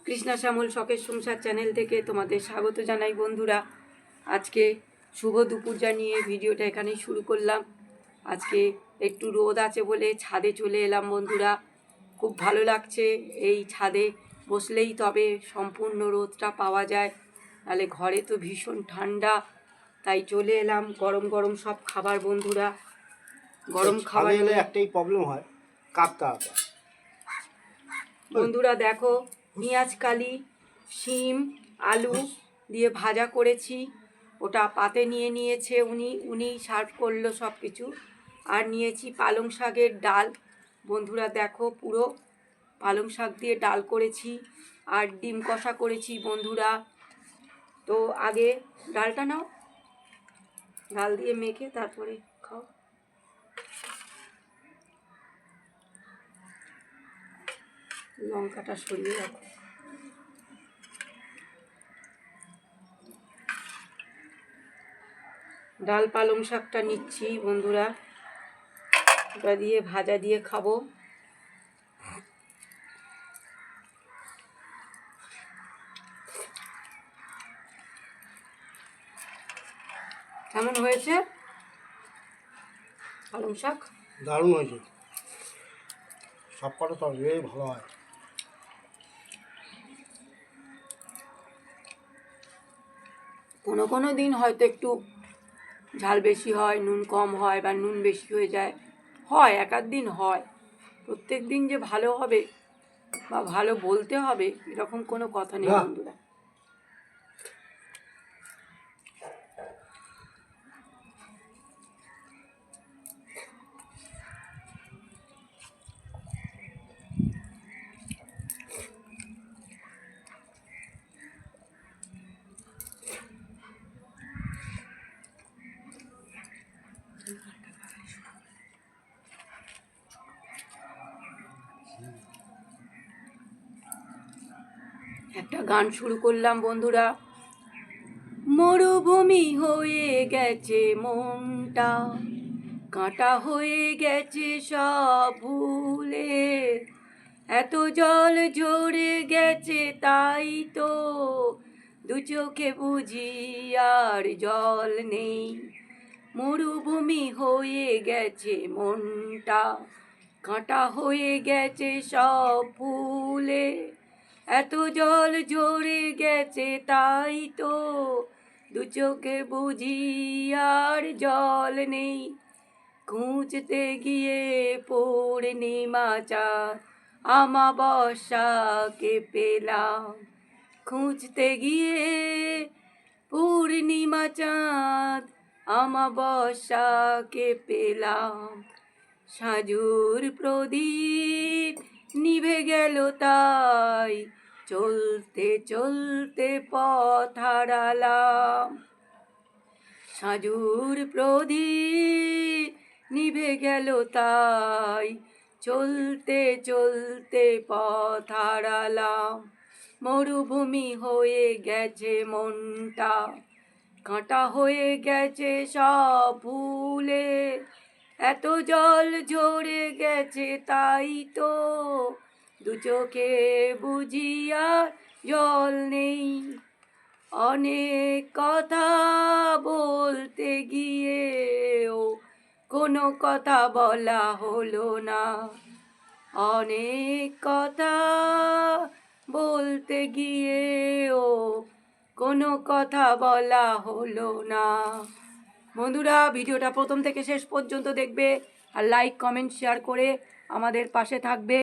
কৃষ্ণা শ্যামল শখের সংসার চ্যানেল থেকে তোমাদের স্বাগত জানাই বন্ধুরা। আজকে শুভ দুপুর জানিয়ে ভিডিওটা এখানেই শুরু করলাম। আজকে একটু রোদ আছে বলে ছাদে চলে এলাম বন্ধুরা। খুব ভালো লাগছে এই ছাদে বসলেই তবে সম্পূর্ণ রোদটা পাওয়া যায়, তাহলে ঘরে তো ভীষণ ঠান্ডা। তাই চলে এলাম, গরম গরম সব খাবার বন্ধুরা। গরম খাবার এলে একটাই প্রবলেম হয়, কাঁপতে হবে বন্ধুরা। দেখো, পেঁয়াজ কালি, শিম, আলু দিয়ে ভাজা করেছি, ওটা পাতে নিয়ে নিয়েছে উনি সার্ভ করলো সব কিছু। আর নিয়েছি পালং শাকের ডাল বন্ধুরা। দেখো, পুরো পালং শাক দিয়ে ডাল করেছি আর ডিম কষা করেছি বন্ধুরা। তো আগে ডালটা নাও, ডাল দিয়ে মেখে তারপরে খাও। লঙ্কাটা সরিয়ে রাখো। ডাল পালং শাকটা নিচ্ছি বন্ধুরা, ওটা দিয়ে ভাজা দিয়ে খাবো। কেমন হয়েছে পালং শাক? দারুণ হয়েছে, সব কটা তরকারি ভালো হয়। কোনো কোনো দিন হয়তো একটু ঝাল বেশি হয়, নুন কম হয়, বা নুন বেশি হয়ে যায়, হয় এক আধ দিন হয়। প্রত্যেক দিন যে ভালো হবে বা ভালো বলতে হবে এরকম কোনো কথা নেই বন্ধুরা। একটা গান শুরু করলাম বন্ধুরা। মরুভূমি হয়ে গেছে মনটা, কাঁটা হয়ে গেছে সব ভুলে, এত জল ঝরে গেছে তাই তো দু চোখে বুঝি আর জল নেই। মরুভূমি হয়ে গেছে মনটা, কাঁটা হয়ে গেছে সব ফুলে, এত জল ঝরে গেছে তাই তো দু চোখে বুঝি আর জল নেই। খুঁজতে গিয়ে পূর্ণিমা চাঁদ আমাবস্যাকে পেলাম, খুঁজতে গিয়ে পূর্ণিমা চাঁদ আমাবস্যাকে পেলাম। সাজুর প্রদীপ নিভে গেল তাই চলতে চলতে পথ হারালাম। সাজুর প্রদীপ নিভে গেল তাই চলতে চলতে পথ হারালাম। মরুভূমি হয়ে গেছে মনটা, কাঁটা হয়ে গেছে সব ফুলে, এত জল ঝরে গেছে তাই তো দু চোখে বুঝি আর জল নেই। অনেক কথা বলতে গিয়েও কোনো কথা বলা হলো না, অনেক কথা বলতে গিয়েও কোনো কথা বলা হলো না। বন্ধুরা, ভিডিওটা প্রথম থেকে শেষ পর্যন্ত দেখবে আর লাইক কমেন্ট শেয়ার করে আমাদের পাশে থাকবে।